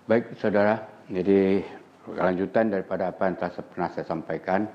Baik saudara, jadi kelanjutan daripada apa yang telah pernah saya sampaikan.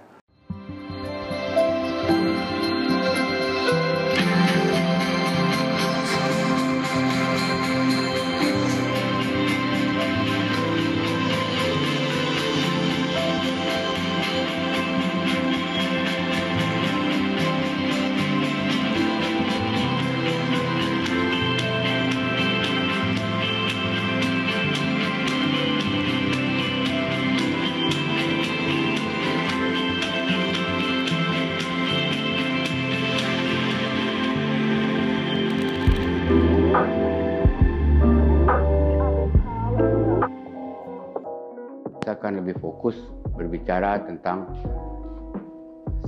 Saya akan lebih fokus berbicara tentang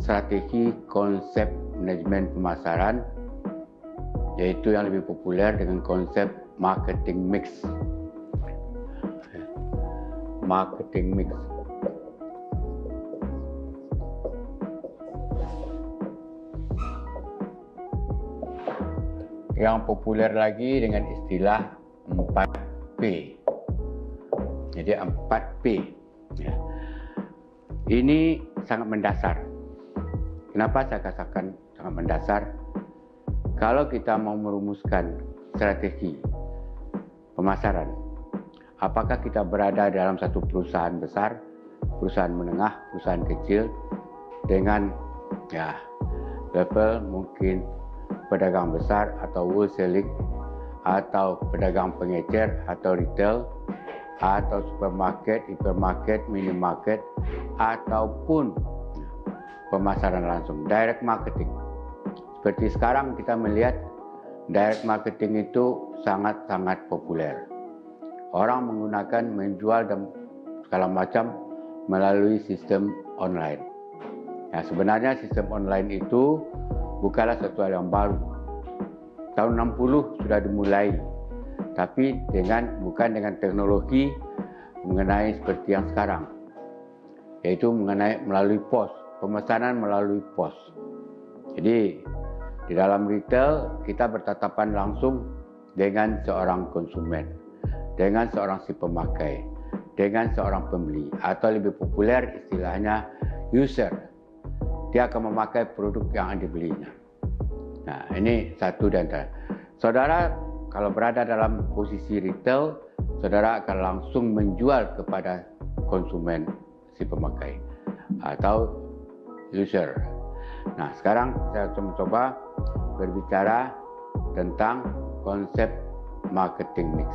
strategi konsep manajemen pemasaran, yaitu yang lebih populer dengan konsep marketing mix. Marketing mix. Yang populer lagi dengan istilah 4P. Jadi 4P. Ya. Ini sangat mendasar. Kenapa saya katakan sangat mendasar? Kalau kita mau merumuskan strategi pemasaran, apakah kita berada dalam satu perusahaan besar, perusahaan menengah, perusahaan kecil, dengan level mungkin pedagang besar atau wholesaling, atau pedagang pengecer atau retail, atau supermarket, hipermarket, minimarket, ataupun pemasaran langsung, direct marketing. Seperti sekarang kita melihat direct marketing itu sangat-sangat populer. Orang menggunakan menjual dan segala macam melalui sistem online. Ya, sebenarnya sistem online itu bukanlah sesuatu yang baru. Tahun 60 sudah dimulai. Tapi bukan dengan teknologi mengenai seperti yang sekarang, yaitu melalui pos, pemesanan melalui pos. Jadi di dalam retail kita bertatapan langsung dengan seorang konsumen, dengan seorang si pemakai, dengan seorang pembeli, atau lebih populer istilahnya user. Dia akan memakai produk yang dibelinya. Nah, ini satu dan saudara. Kalau berada dalam posisi retail, saudara akan langsung menjual kepada konsumen si pemakai atau user. Nah, sekarang saya mencoba berbicara tentang konsep marketing mix.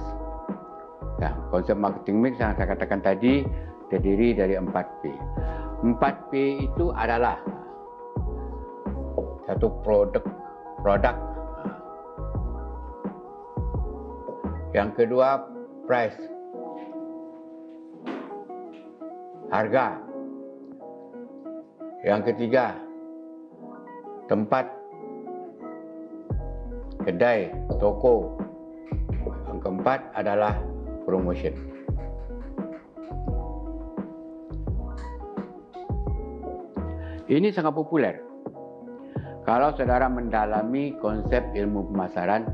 Nah, konsep marketing mix yang saya katakan tadi terdiri dari 4P. 4P itu adalah satu produk. Yang kedua, price, harga. Yang ketiga, tempat, kedai, toko. Yang keempat adalah promotion. Ini sangat populer. Kalau saudara mendalami konsep ilmu pemasaran,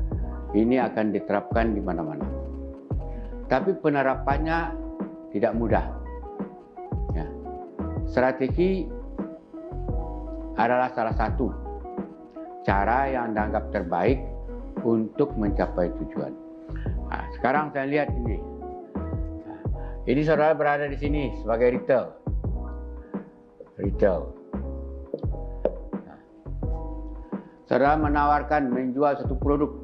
ini akan diterapkan di mana-mana. Tapi penerapannya tidak mudah. Ya. Strategi adalah salah satu cara yang dianggap terbaik untuk mencapai tujuan. Nah, sekarang saya lihat ini. Ini saudara berada di sini sebagai retail. Saudara menawarkan menjual satu produk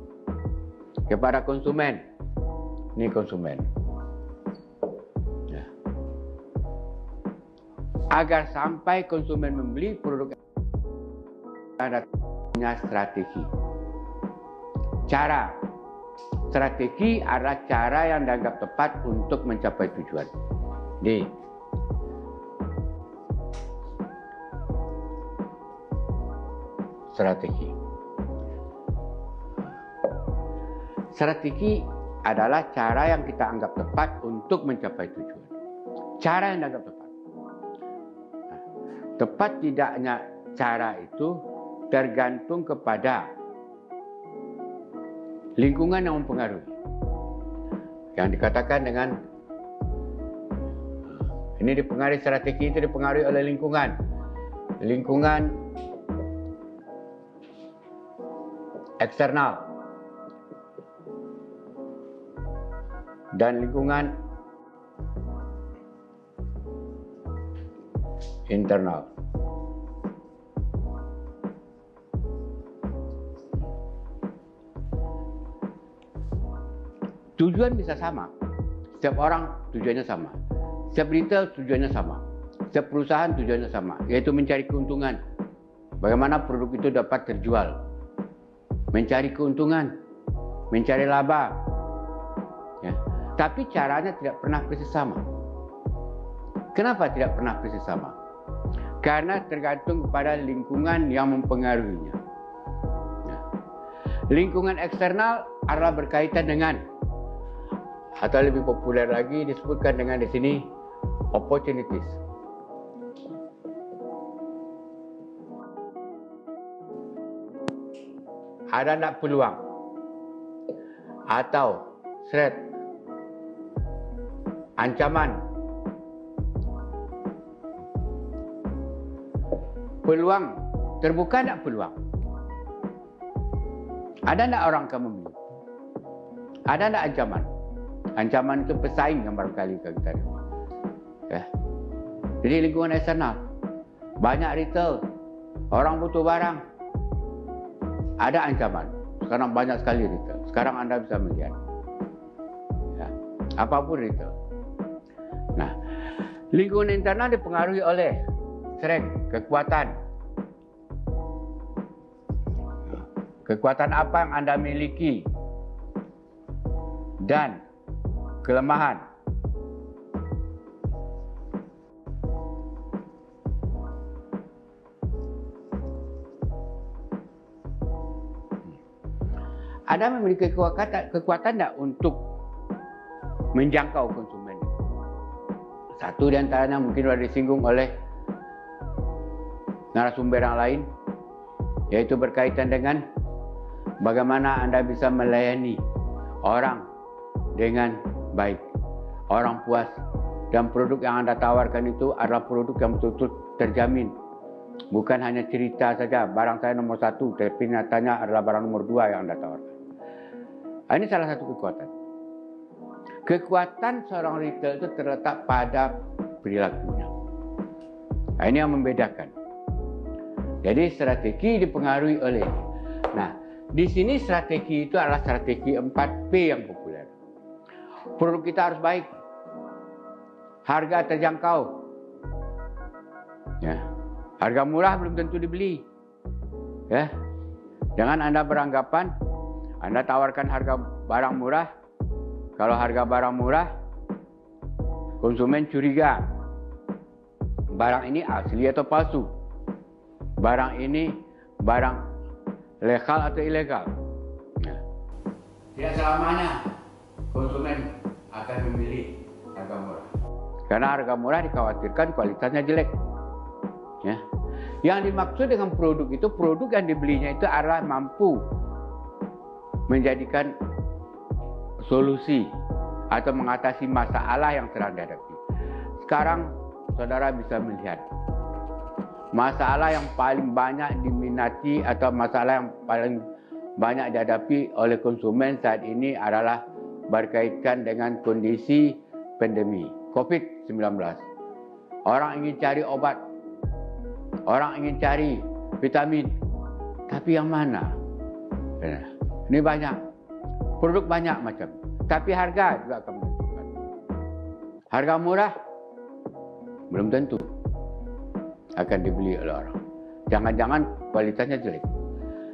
kepada konsumen. Ini konsumen. Ya. Agar sampai konsumen membeli produk, ada strategi. Strategi adalah cara yang dianggap tepat untuk mencapai tujuan. Jadi, Strategi adalah cara yang kita anggap tepat untuk mencapai tujuan. Cara yang dianggap tepat. Tepat tidaknya cara itu tergantung kepada lingkungan yang mempengaruhi. Yang dikatakan dengan Ini dipengaruhi, strategi itu dipengaruhi oleh lingkungan. Lingkungan eksternal dan lingkungan internal. Tujuan bisa sama. Setiap orang tujuannya sama. Setiap retail tujuannya sama. Setiap perusahaan tujuannya sama, yaitu mencari keuntungan. Bagaimana produk itu dapat terjual. Mencari keuntungan, mencari laba. Ya. Tapi caranya tidak pernah persis sama. Kenapa tidak pernah persis sama? Karena tergantung kepada lingkungan yang mempengaruhinya. Ya. Lingkungan eksternal adalah berkaitan dengan, atau lebih populer lagi disebutkan dengan di sini, opportunities. Ada tak peluang atau threat, ancaman. Peluang, terbuka tak peluang? Ada tak orang akan membeli? Ada tak ancaman? Ancaman itu pesaing yang barangkali kita tahu. Ya. Jadi lingkungan eksternal, banyak retail, orang butuh barang, ada ancaman. Sekarang banyak sekali retail. Sekarang Anda bisa melihat, ya, apapun retail. Nah, lingkungan internal dipengaruhi oleh strength, kekuatan. Kekuatan apa yang Anda miliki dan kelemahan. Anda memiliki kekuatan tidak untuk menjangkau konsumen? Satu di antaranya mungkin sudah disinggung oleh narasumber yang lain, yaitu berkaitan dengan bagaimana Anda bisa melayani orang dengan baik, orang puas, dan produk yang Anda tawarkan itu adalah produk yang betul-betul terjamin. Bukan hanya cerita saja, barang saya nomor 1, tapi nyatanya adalah barang nomor 2 yang Anda tawarkan. Ini salah satu kekuatan. Kekuatan seorang retail itu terletak pada perilakunya. Ini yang membedakan. Jadi strategi dipengaruhi oleh. Nah, di sini strategi itu adalah strategi 4P yang populer. Produk kita harus baik, harga terjangkau, ya, harga murah belum tentu dibeli, ya. Jangan Anda beranggapan Anda tawarkan harga barang murah, kalau harga barang murah, konsumen curiga, barang ini asli atau palsu, barang ini barang legal atau ilegal. Nah, tidak selamanya konsumen akan memilih harga murah. Karena harga murah dikhawatirkan kualitasnya jelek. Ya. Yang dimaksud dengan produk itu, produk yang dibelinya itu adalah mampu menjadikan solusi atau mengatasi masalah yang sedang dihadapi. Sekarang saudara bisa melihat masalah yang paling banyak diminati atau masalah yang paling banyak dihadapi oleh konsumen saat ini adalah berkaitan dengan kondisi pandemi COVID-19. Orang ingin cari obat, orang ingin cari vitamin, tapi yang mana? Ini banyak, produk banyak macam, tapi harga juga akan menentukan. Harga murah belum tentu akan dibeli oleh orang. Jangan-jangan kualitasnya jelek.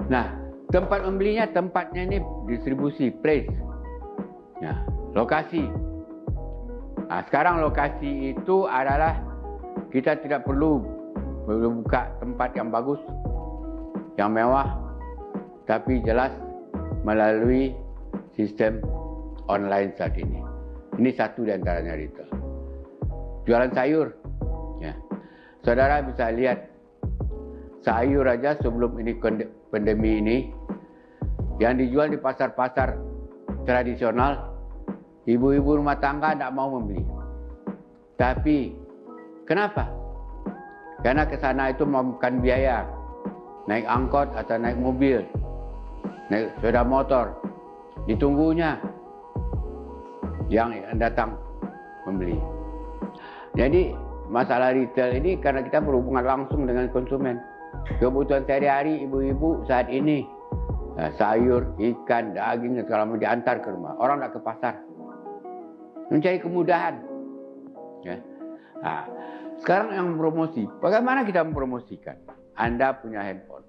Nah, tempat membelinya, tempatnya ini distribusi, place, ya, lokasi. Nah, sekarang lokasi itu adalah kita tidak perlu buka tempat yang bagus, yang mewah, tapi jelas melalui sistem online saat ini. Ini satu di antaranya retail. Jualan sayur, ya. Saudara bisa lihat sayur aja sebelum ini pandemi ini yang dijual di pasar-pasar tradisional, ibu-ibu rumah tangga tidak mau membeli. Tapi Kenapa? Karena ke sana itu memakan biaya. Naik angkot atau naik mobil, naik sepeda motor, ditunggunya yang datang membeli. Jadi masalah retail ini karena kita berhubungan langsung dengan konsumen. Kebutuhan sehari-hari ibu-ibu saat ini, sayur, ikan, daging, segala macam diantar ke rumah. Orang tak ke pasar, mencari kemudahan. Ya. Nah, sekarang yang promosi, bagaimana kita mempromosikan? Anda punya handphone.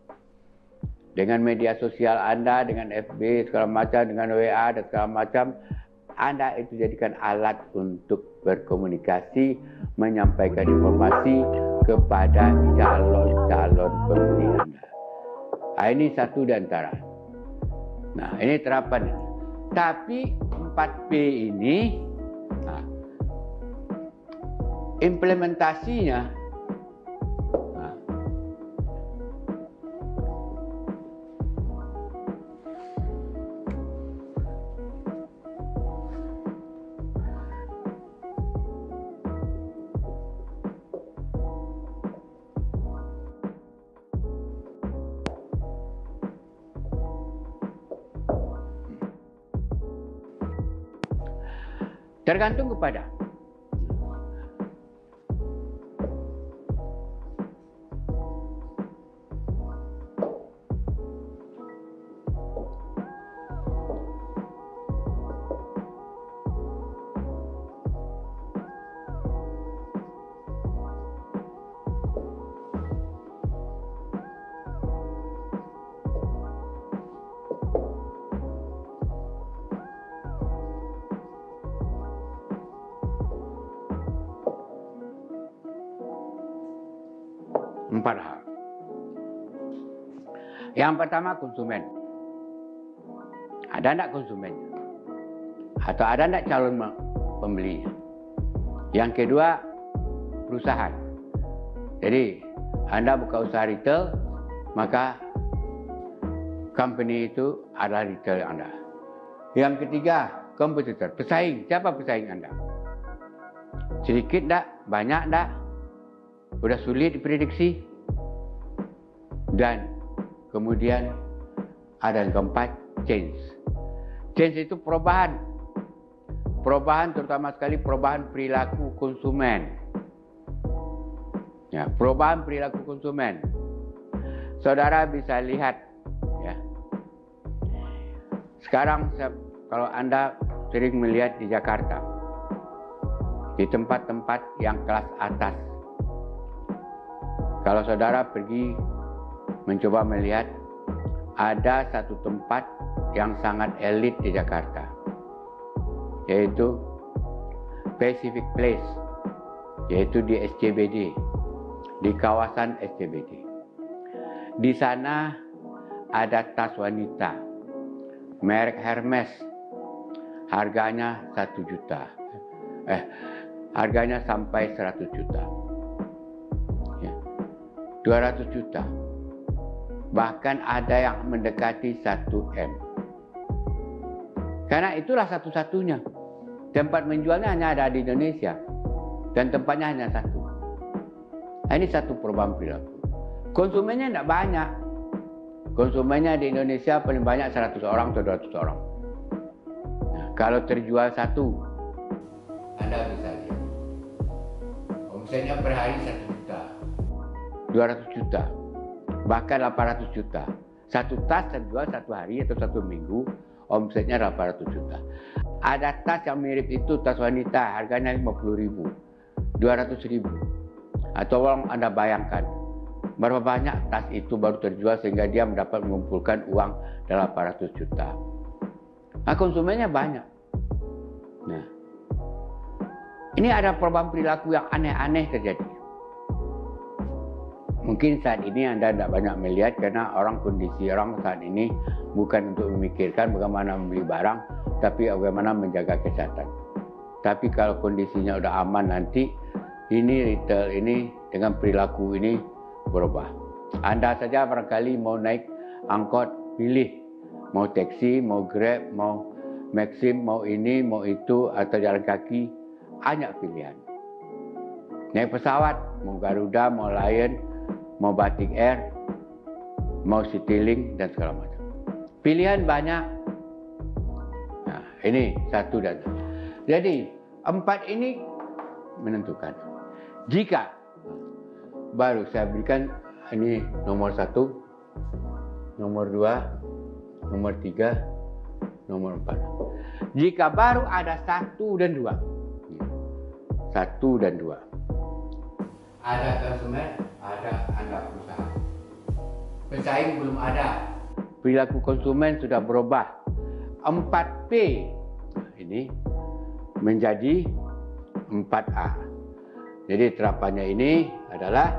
Dengan media sosial Anda, dengan FB, segala macam, dengan WA, dan segala macam, Anda itu jadikan alat untuk berkomunikasi, menyampaikan informasi kepada calon-calon pembeli Anda. Nah, ini satu di antara. Nah, ini terapan. Tapi 4P ini, implementasinya tergantung kepada empat hal. Yang pertama, konsumen. Ada enggak konsumennya? Atau ada enggak calon pembelinya? Yang kedua, perusahaan. Jadi, Anda buka usaha retail, maka company itu adalah retail Anda. Yang ketiga, kompetitor, pesaing. Siapa pesaing Anda? Sedikit enggak? Banyak enggak? Sudah sulit diprediksi. Dan kemudian ada yang keempat, change. Change itu perubahan. Perubahan terutama sekali perubahan perilaku konsumen. Ya, perubahan perilaku konsumen. Saudara bisa lihat, ya. Sekarang kalau Anda sering melihat di Jakarta, di tempat-tempat yang kelas atas, kalau saudara pergi mencoba melihat, ada satu tempat yang sangat elit di Jakarta, yaitu Pacific Place, yaitu di SCBD, di kawasan SCBD. Di sana ada tas wanita, merek Hermes, harganya 1 juta, harganya sampai 100 juta, 200 juta. Bahkan ada yang mendekati 1 M. Karena itulah satu-satunya. Tempat menjualnya hanya ada di Indonesia. Dan tempatnya hanya satu. Nah, ini satu perubahan perilaku. Konsumennya tidak banyak. Konsumennya di Indonesia paling banyak 100 orang atau 200 orang. Nah, kalau terjual satu, Anda bisa lihat. Omsetnya per hari 1 juta. 200 juta. Bahkan 800 juta. Satu tas terjual satu hari atau satu minggu, omsetnya 800 juta. Ada tas yang mirip itu, tas wanita, harganya 50.000, 200.000. Atau Anda bayangkan, berapa banyak tas itu baru terjual sehingga dia mendapat mengumpulkan uang 800 juta. Nah, konsumennya banyak. Nah, ini ada perubahan perilaku yang aneh-aneh terjadi. Mungkin saat ini Anda tidak banyak melihat karena kondisi orang saat ini bukan untuk memikirkan bagaimana membeli barang, tapi bagaimana menjaga kesehatan. Tapi kalau kondisinya sudah aman nanti, ini retail ini dengan perilaku ini berubah. Anda saja barangkali mau naik angkot, pilih. Mau taksi, mau Grab, mau Maxim, mau ini, mau itu, atau jalan kaki, banyak pilihan. Naik pesawat, mau Garuda, mau Lion, mau Batik Air, mau Citylink dan segala macam. Pilihan banyak. Nah, ini satu dan satu. Jadi 4 ini menentukan. Jika baru saya berikan ini nomor 1, nomor 2, nomor 3, nomor 4. Jika baru ada 1 dan 2. 1 dan 2. Ada konsumen, ada Anda usaha. Pesaing belum ada. Perilaku konsumen sudah berubah. 4P ini menjadi 4A. Jadi terapannya ini adalah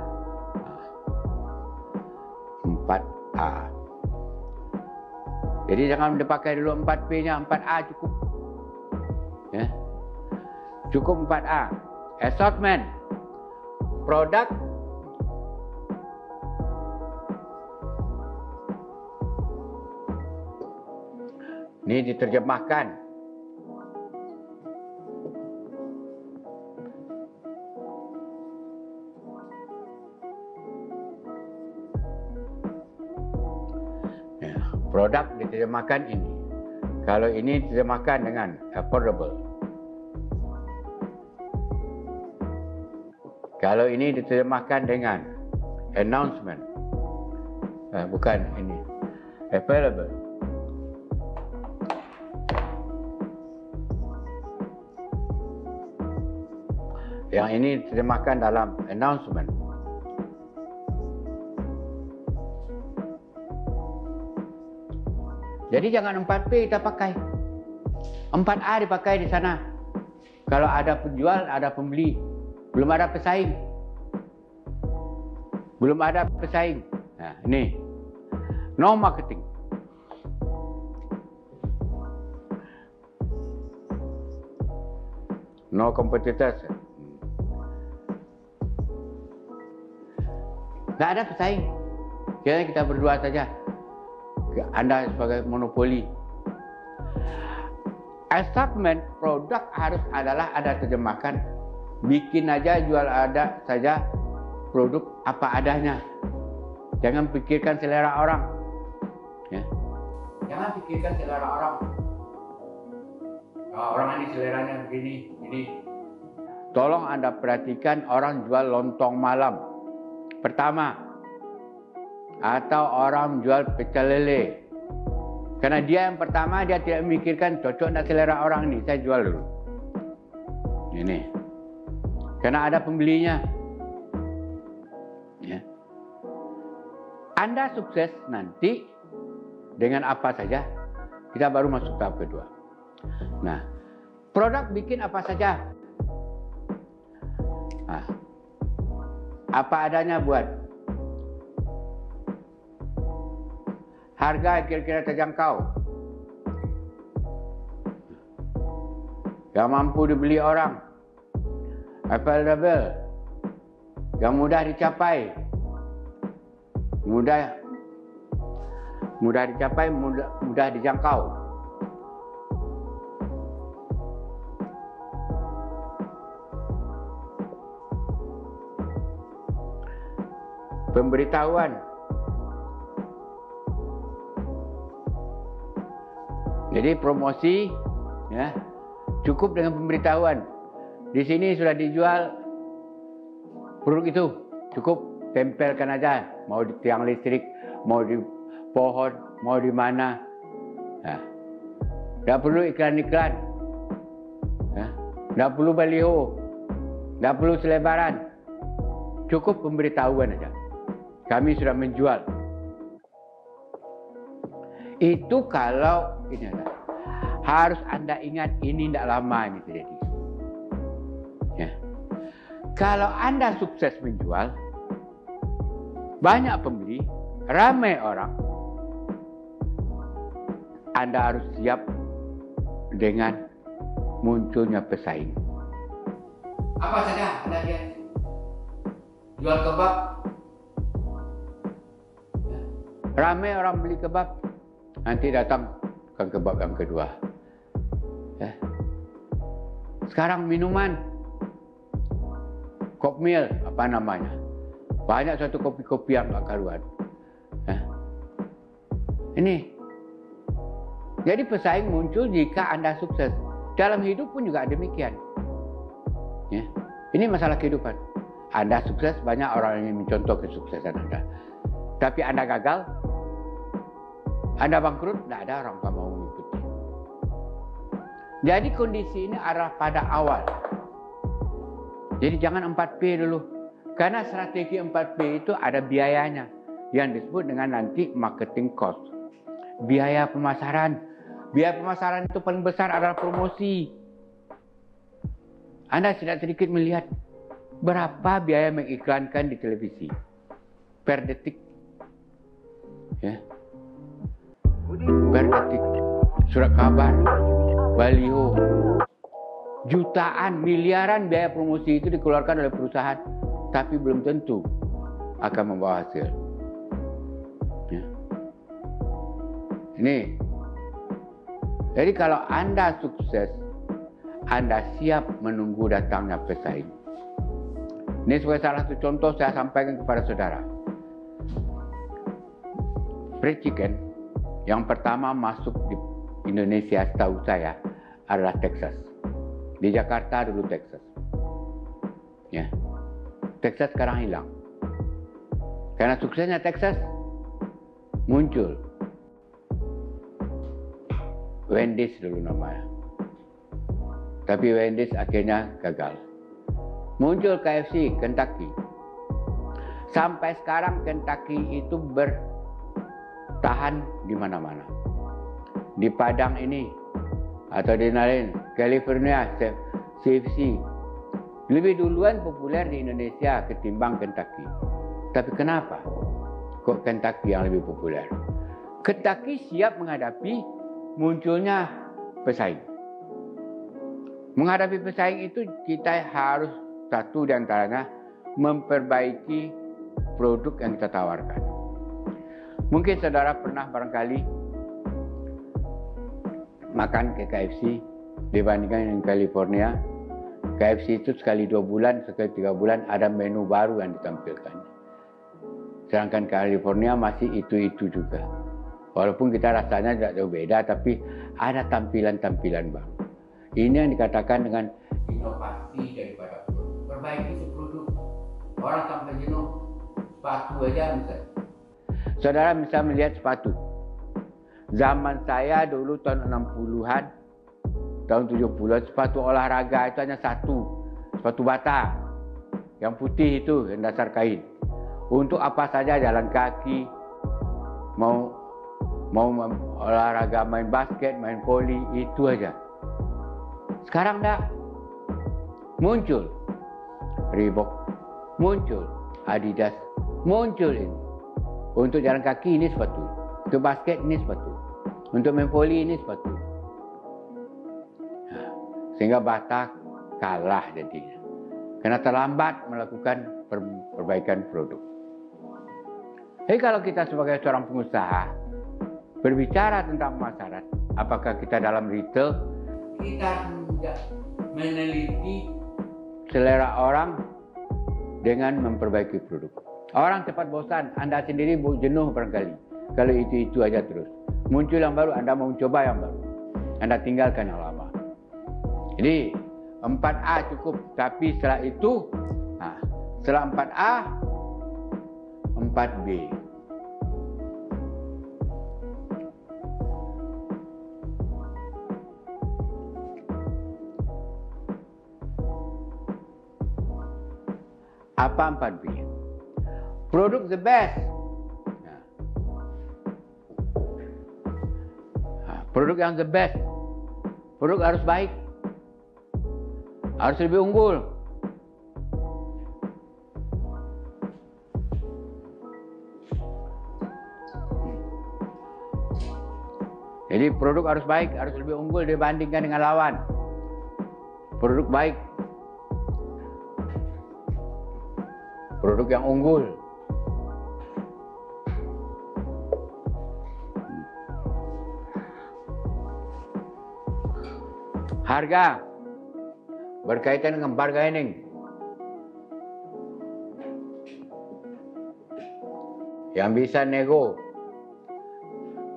4A. Jadi jangan dipakai dulu 4P-nya, 4A cukup. Ya. Cukup 4A. Assortment. Produk. Ini diterjemahkan. Produk diterjemahkan ini. Kalau ini diterjemahkan dengan affordable. Kalau ini diterjemahkan dengan announcement. Bukan ini. Available. Yang ini diterjemahkan dalam announcement. Jadi jangan 4P kita pakai. 4A dipakai di sana. Kalau ada penjual, ada pembeli. Belum ada pesaing. Belum ada pesaing. Nah, ini. No marketing. No competitors. Nggak ada pesaing. Kira kita berdua saja. Anda sebagai monopoli. Assortment produk harus ada terjemahkan. Bikin aja, jual ada saja produk apa adanya. Jangan pikirkan selera orang. Ya. Jangan pikirkan selera orang. Oh, orang ini seleranya begini, ini. Tolong Anda perhatikan orang jual lontong malam. Pertama. Atau orang jual pecel lele. Karena dia yang pertama, dia tidak memikirkan cocok nak selera orang ini, saya jual dulu. Ini. Karena ada pembelinya. Ya. Anda sukses nanti dengan apa saja, kita baru masuk tahap kedua. Nah, produk bikin apa saja. Nah, apa adanya buat. Harga kira-kira terjangkau. Yang mampu dibeli orang. Available. Yang mudah dicapai. Mudah dicapai, mudah dijangkau. Pemberitahuan. Jadi promosi, ya, cukup dengan pemberitahuan. Di sini sudah dijual produk itu, cukup tempelkan aja. Mau di tiang listrik, mau di pohon, mau di mana. Nah, tidak perlu iklan-iklan, ya, tidak perlu baliho, tidak perlu selebaran. Cukup pemberitahuan aja. Kami sudah menjual. Itu kalau ini adalah, harus Anda ingat ini tidak lama ini terjadi. Ya. Kalau Anda sukses menjual, banyak pembeli, ramai orang, Anda harus siap dengan munculnya pesaing. Apa saja Anda lihat? Jual kebab. Ramai orang beli kebab. Nanti datang tukang kebab yang kedua. Ya. Sekarang minuman. Kopmil, apa namanya. Banyak suatu kopi-kopi yang tak karuan. Ini. Jadi pesaing muncul jika Anda sukses. Dalam hidup pun juga demikian. Ya. Ini masalah kehidupan. Anda sukses, banyak orang yang mencontoh kesuksesan Anda. Tapi Anda gagal, Anda bangkrut, tidak ada orang yang mau mengikuti. Jadi kondisi ini adalah pada awal. Jadi jangan 4P dulu. Karena strategi 4P itu ada biayanya. Yang disebut dengan nanti marketing cost. Biaya pemasaran. Biaya pemasaran itu paling besar adalah promosi. Anda tidak sedikit melihat berapa biaya mengiklankan di televisi per detik. Ya. Per detik. Surat kabar, baliho, jutaan, miliaran biaya promosi itu dikeluarkan oleh perusahaan, tapi belum tentu akan membawa hasil. Ya. Ini. Jadi kalau Anda sukses, Anda siap menunggu datangnya pesaing. Ini sebagai salah satu contoh saya sampaikan kepada saudara. Fried chicken yang pertama masuk di Indonesia setahu saya adalah Texas. Di Jakarta dulu Texas. Ya. Texas sekarang hilang. Karena suksesnya Texas muncul Wendy's dulu namanya. Tapi Wendy's akhirnya gagal. Muncul KFC, Kentucky. Sampai sekarang Kentucky itu bertahan di mana-mana. Di Padang ini atau di lain California, CFC lebih duluan populer di Indonesia ketimbang Kentucky. Tapi kenapa kok Kentucky yang lebih populer? Kentucky siap menghadapi munculnya pesaing. Menghadapi pesaing itu kita harus satu di antaranya memperbaiki produk yang kita tawarkan. Mungkin saudara pernah barangkali makan ke KFC dibandingkan dengan California. KFC itu sekali 2 bulan, sekali 3 bulan ada menu baru yang ditampilkan. Sedangkan California masih itu-itu juga. Walaupun kita rasanya tidak jauh beda, tapi ada tampilan-tampilan baru. Ini yang dikatakan dengan inovasi daripada produk. Perbaiki produk. Orang sampai jenuh sepatu aja misalnya. Saudara bisa melihat sepatu. Zaman saya dulu tahun 60-an, tahun 70-an, sepatu olahraga itu hanya satu. Sepatu bata. Yang putih itu, yang dasar kain. Untuk apa saja, jalan kaki, mau olahraga, main basket, main voli, itu aja. Sekarang enggak. Muncul Reebok, muncul Adidas, muncul ini. Untuk jalan kaki ini sepatu, untuk basket ini sepatu, untuk main voli ini sepatu. Sehingga Bata kalah jadinya. Karena terlambat melakukan perbaikan produk. Jadi kalau kita sebagai seorang pengusaha berbicara tentang pemasaran, apakah kita dalam retail, kita tidak meneliti selera orang dengan memperbaiki produk. Orang cepat bosan, Anda sendiri jenuh barangkali. Kalau itu aja terus. Muncul yang baru, Anda mau coba yang baru. Anda tinggalkan yang lama. Jadi 4A cukup, tapi setelah itu, setelah 4A, 4B. Apa 4B? Produk the best. Produk yang the best. Produk harus baik. Harus lebih unggul. Jadi produk harus baik, harus lebih unggul dibandingkan dengan lawan. Produk baik. Produk yang unggul. Harga berkaitan dengan bargaining. yang bisa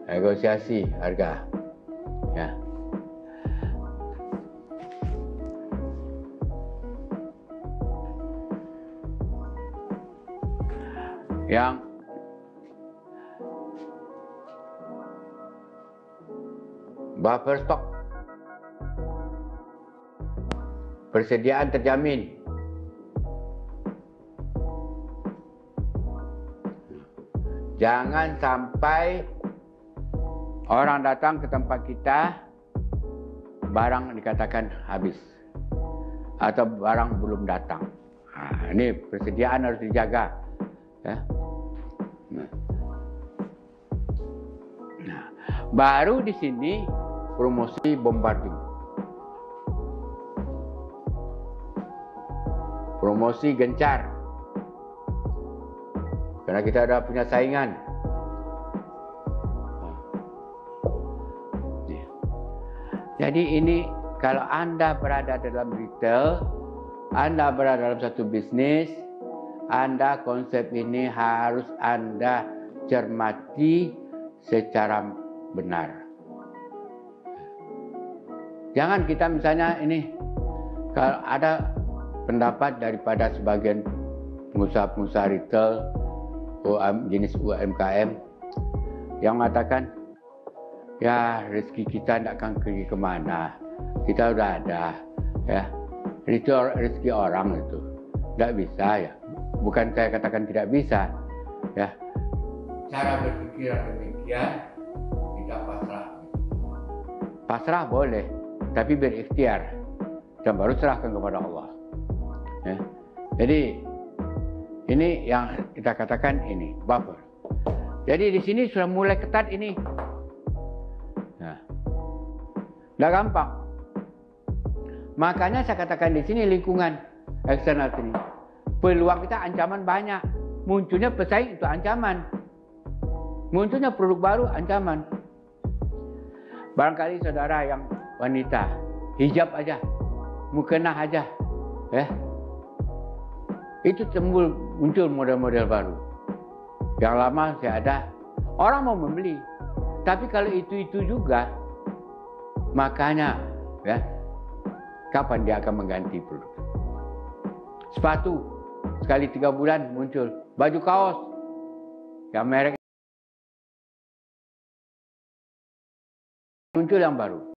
negosiasi harga. Ya. Yang buffer stock, persediaan terjamin. Jangan sampai orang datang ke tempat kita, barang dikatakan habis atau barang belum datang. Ini persediaan harus dijaga. Ya. Nah, baru di sini promosi bombarding, promosi gencar, karena kita ada punya saingan. Jadi ini kalau Anda berada dalam retail, Anda berada dalam satu bisnis, Anda konsep ini harus Anda cermati secara benar. Jangan kita misalnya ini, kalau ada pendapat daripada sebagian pengusaha-pengusaha retail, jenis UMKM, yang mengatakan, ya rezeki kita tidak akan pergi kemana, kita udah ada, ya itu rezeki orang itu, tidak bisa ya. Bukan saya katakan tidak bisa, ya. Cara berpikir demikian kita pasrah. Pasrah boleh, tapi berikhtiar dan baru serahkan kepada Allah. Ya. Jadi ini yang kita katakan ini buffer. Jadi di sini sudah mulai ketat ini. Nah, tidak gampang. Makanya saya katakan di sini lingkungan eksternal sini, peluang kita ancaman banyak. Munculnya pesaing itu ancaman. Munculnya produk baru ancaman. Barangkali saudara yang wanita, hijab aja, mukena aja, ya. Itu muncul model-model baru. Yang lama saya ada, orang mau membeli. Tapi kalau itu juga, makanya, ya, kapan dia akan mengganti produk? Sepatu, sekali 3 bulan muncul. Baju kaos, yang merek muncul yang baru.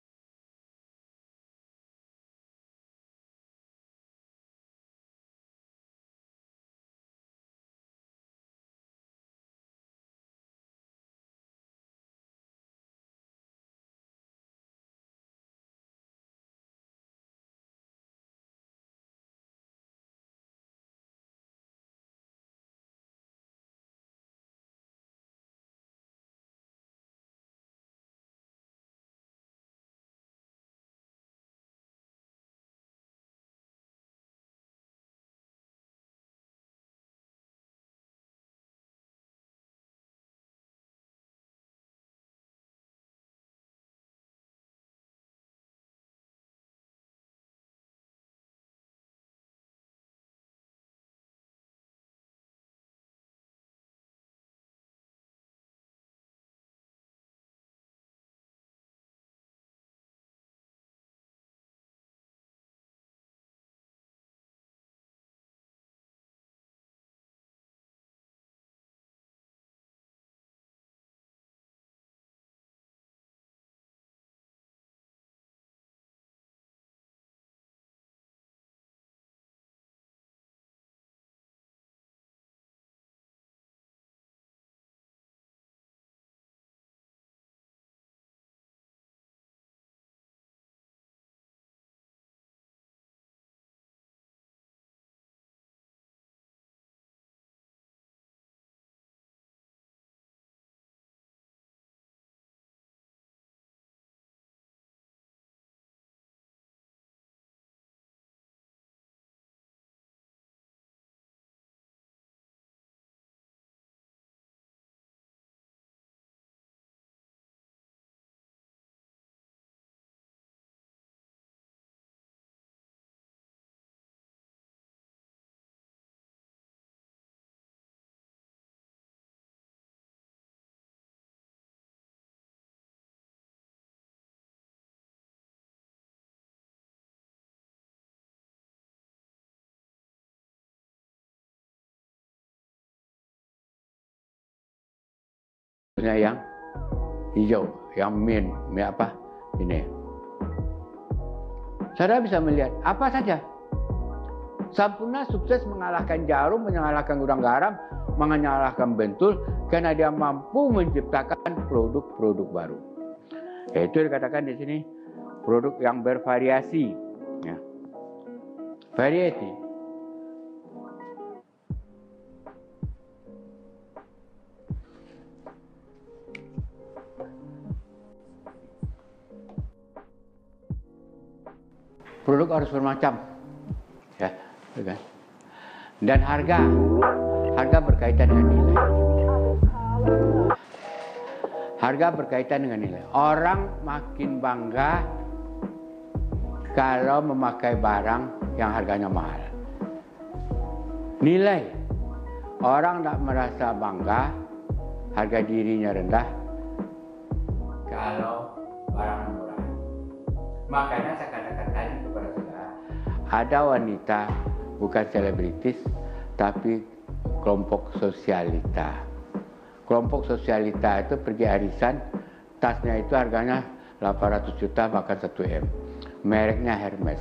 punya yang hijau, yang mint apa ini. Saudara bisa melihat apa saja. Sampurna sukses mengalahkan Jarum, mengalahkan Gudang Garam, mengalahkan Bentul karena dia mampu menciptakan produk-produk baru. Itu dikatakan di sini produk yang bervariasi, ya. Variety. Produk harus bermacam, ya, kan? Dan harga berkaitan dengan nilai. Harga berkaitan dengan nilai. Orang makin bangga kalau memakai barang yang harganya mahal. Nilai. Orang tak merasa bangga, harga dirinya rendah kalau barang murah. Makanya saya katakan tadi kepada saudara, ada wanita bukan selebritis, tapi kelompok sosialita. Kelompok sosialita itu pergi arisan, tasnya itu harganya 800 juta bahkan 1 M. Mereknya Hermes.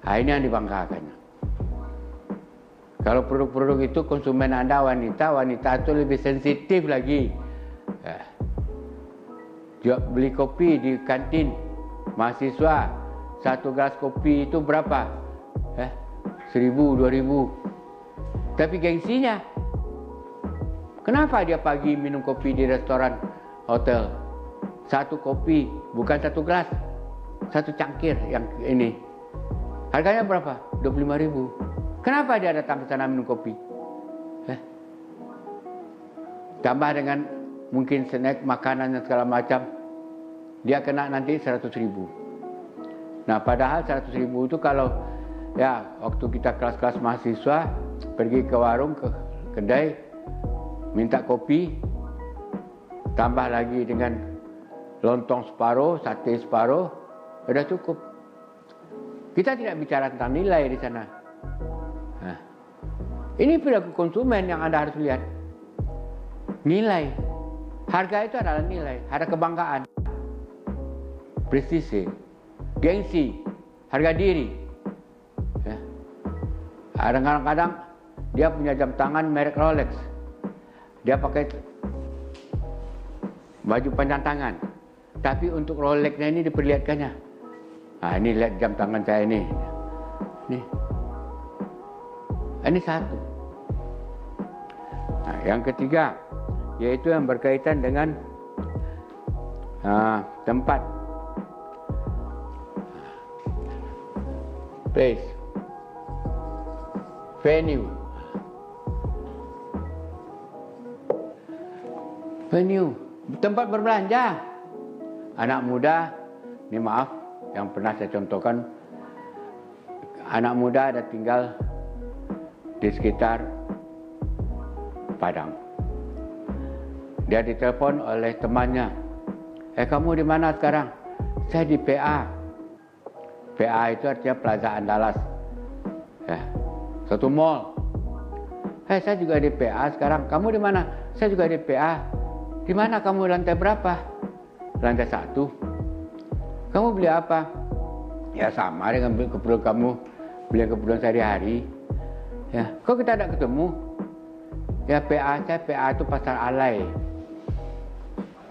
Nah, ini yang dibanggakannya. Kalau produk-produk itu konsumen Anda wanita itu lebih sensitif lagi. Beli kopi di kantin, mahasiswa, 1 gelas kopi itu berapa? 1.000, 2.000. Tapi gengsinya, kenapa dia pagi minum kopi di restoran hotel? 1 kopi, bukan 1 gelas, 1 cangkir yang ini. Harganya berapa? 25.000. Kenapa dia datang ke sana minum kopi? Tambah dengan mungkin snack, makanan dan segala macam, dia kena nanti 100.000. Nah, padahal 100.000 itu kalau ya waktu kita kelas-kelas mahasiswa pergi ke warung, ke kedai, minta kopi, tambah lagi dengan lontong separuh, sate separuh, sudah cukup. Kita tidak bicara tentang nilai di sana. Nah, ini perilaku konsumen yang Anda harus lihat. Nilai. Harga itu adalah nilai, ada kebanggaan, prestise, gengsi, harga diri. Ya. Kadang-kadang dia punya jam tangan merek Rolex. Dia pakai baju panjang tangan. Tapi untuk Rolexnya ini diperlihatkannya. Nah, ini lihat jam tangan saya ini. Ini satu. Nah, yang ketiga, yaitu yang berkaitan dengan tempat. Place. Venue. Tempat berbelanja. Anak muda, ini maaf, yang pernah saya contohkan, anak muda ada tinggal di sekitar Padang. Dia ditelepon oleh temannya. Kamu di mana sekarang? Saya di PA. PA itu artinya Plaza Andalas. Satu mall. Saya juga di PA sekarang. Kamu di mana? Saya juga di PA. Di mana kamu, lantai berapa? Lantai 1. Kamu beli apa? Ya sama dengan keperluan kamu, beli keperluan sehari-hari. Ya, kok kita tidak ketemu? Ya PA itu pasar alay.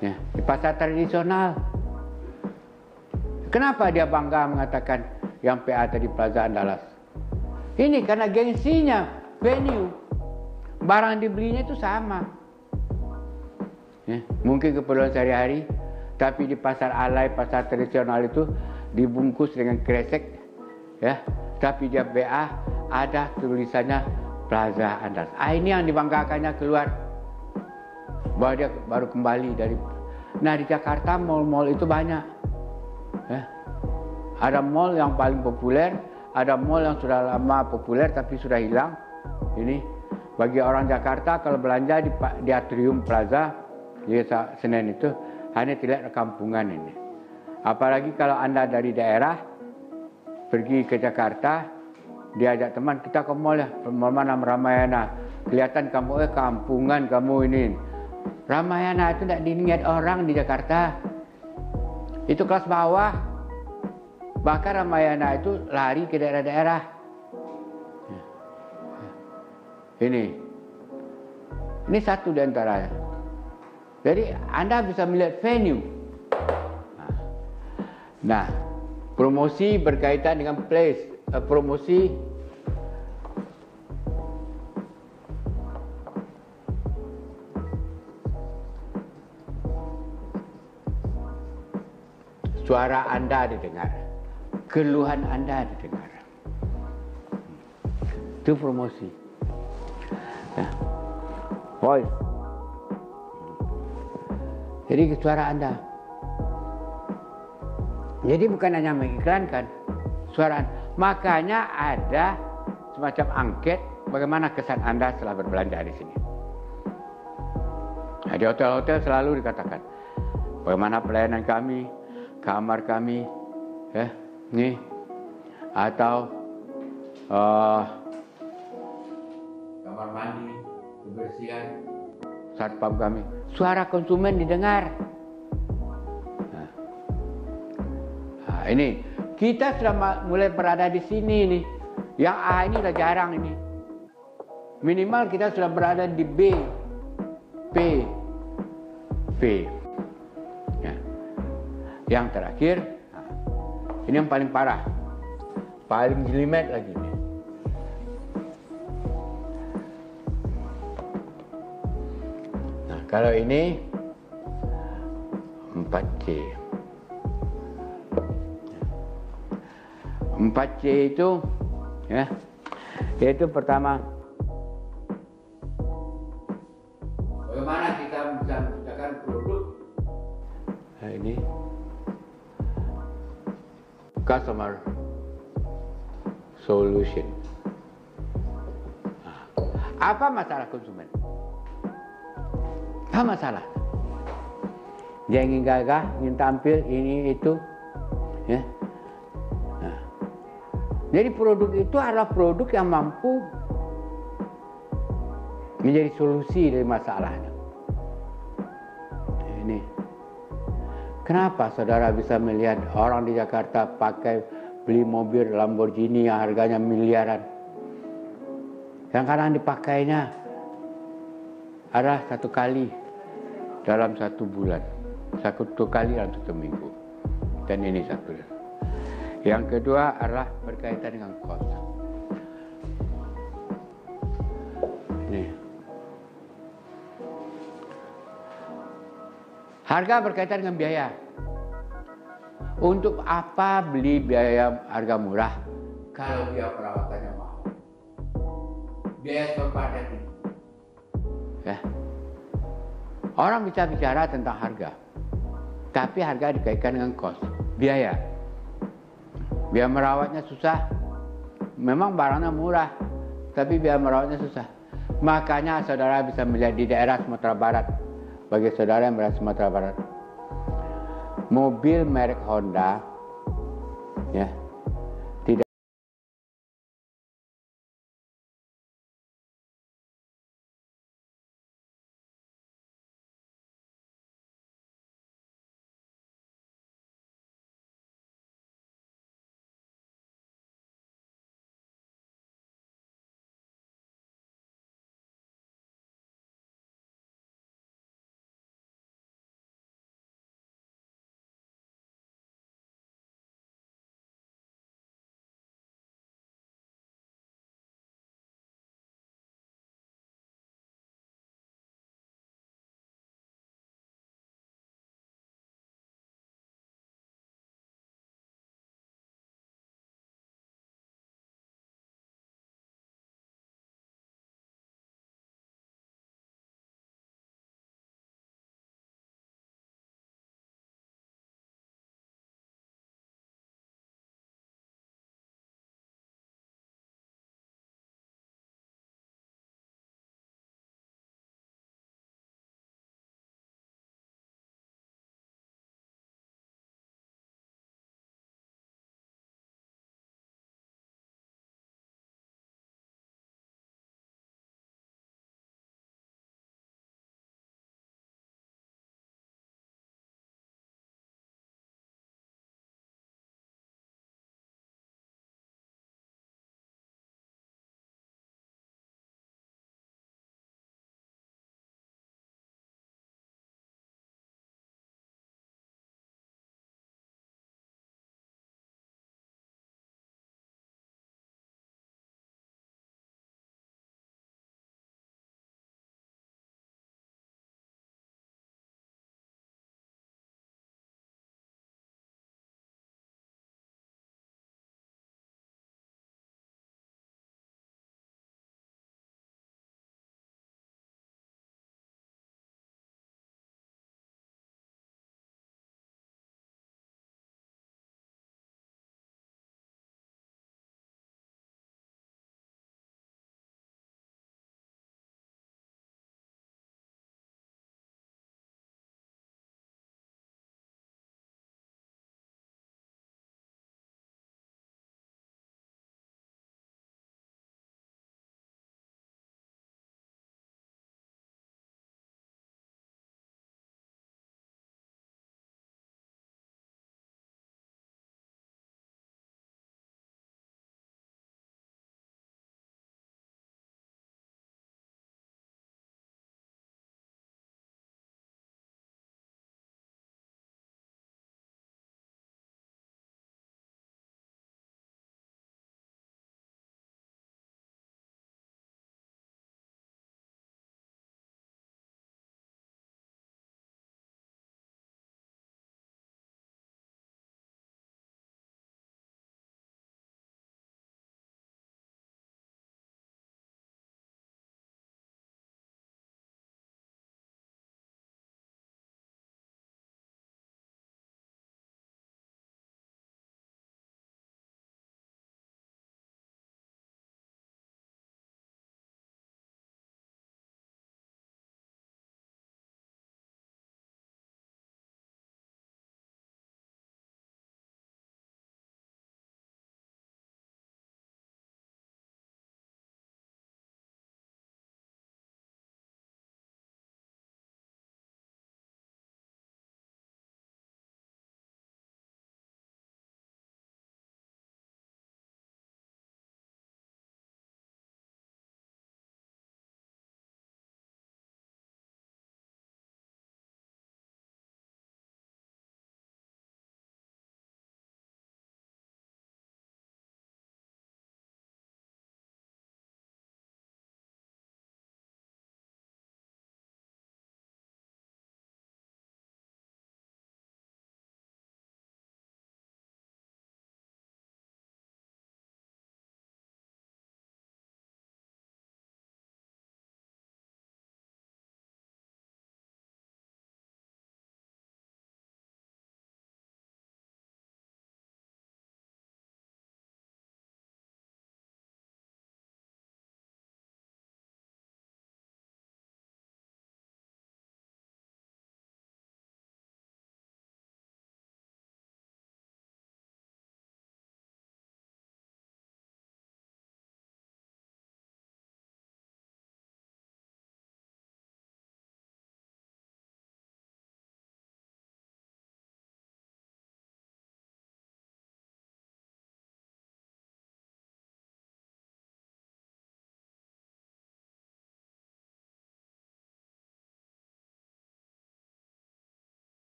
Ya, di pasar tradisional. Kenapa dia bangga mengatakan yang PA tadi Plaza Andalas? Ini karena gengsinya, venue. Barang dibelinya itu sama. Ya, mungkin keperluan sehari-hari, tapi di pasar alay, pasar tradisional itu dibungkus dengan kresek, ya. Tapi dia PA ada tulisannya Plaza Andalas. Ini yang dibanggakannya keluar. Bahwa dia baru kembali dari. Nah, di Jakarta mall-mall itu banyak. Ada mall yang paling populer, ada mall yang sudah lama populer tapi sudah hilang. Ini bagi orang Jakarta kalau belanja di Atrium Plaza di Senen itu hanya terlihat kampungan ini. Apalagi kalau Anda dari daerah pergi ke Jakarta, diajak teman, kita ke mall ya, mall mana, Ramayana. Kelihatan kamu kampungan kamu ini. Ramayana itu tidak diingat orang di Jakarta. Itu kelas bawah. Bahkan Ramayana itu lari ke daerah-daerah. Ini satu di antaranya. Jadi Anda bisa melihat venue. Nah, promosi berkaitan dengan place, promosi suara Anda didengar, keluhan Anda didengar. Itu promosi. Ya. Voice. Jadi suara Anda. Jadi bukan hanya mengiklankan suara Anda. Makanya ada semacam angket bagaimana kesan Anda setelah berbelanja di sini. Nah, di hotel-hotel selalu dikatakan bagaimana pelayanan kami, kamar kami, atau kamar mandi, kebersihan, satpam kami. Suara konsumen didengar. Nah, ini kita sudah mulai berada di sini nih. Yang A ini udah jarang ini. Minimal kita sudah berada di B, P. Yang terakhir, ini yang paling parah, paling jelimet lagi nih. Nah, kalau ini 4C. 4C itu, yaitu pertama, bagaimana kita bisa menciptakan produk. Nah, ini customer solution. Apa masalah konsumen? Apa masalah? Dia ingin gagah, ingin tampil, ini itu. Ya. Nah. Jadi produk itu adalah produk yang mampu menjadi solusi dari masalahnya. Ini. Kenapa saudara bisa melihat orang di Jakarta beli mobil Lamborghini yang harganya miliaran? Yang kadang dipakainya adalah satu kali dalam 1 bulan, 1 kali dalam 1 minggu. Dan ini satu. Yang kedua adalah berkaitan dengan kos. Ini. Harga berkaitan dengan biaya. Untuk apa beli biaya harga murah kalau biaya perawatannya mahal? Biaya sepadan ini. Ya. Orang bisa bicara tentang harga, tapi harga dikaitkan dengan kos, biaya. Biaya merawatnya susah. Memang barangnya murah, tapi biaya merawatnya susah. Makanya saudara bisa melihat di daerah Sumatera Barat. Bagi saudara yang berada di Sumatera Barat, mobil merek Honda, ya,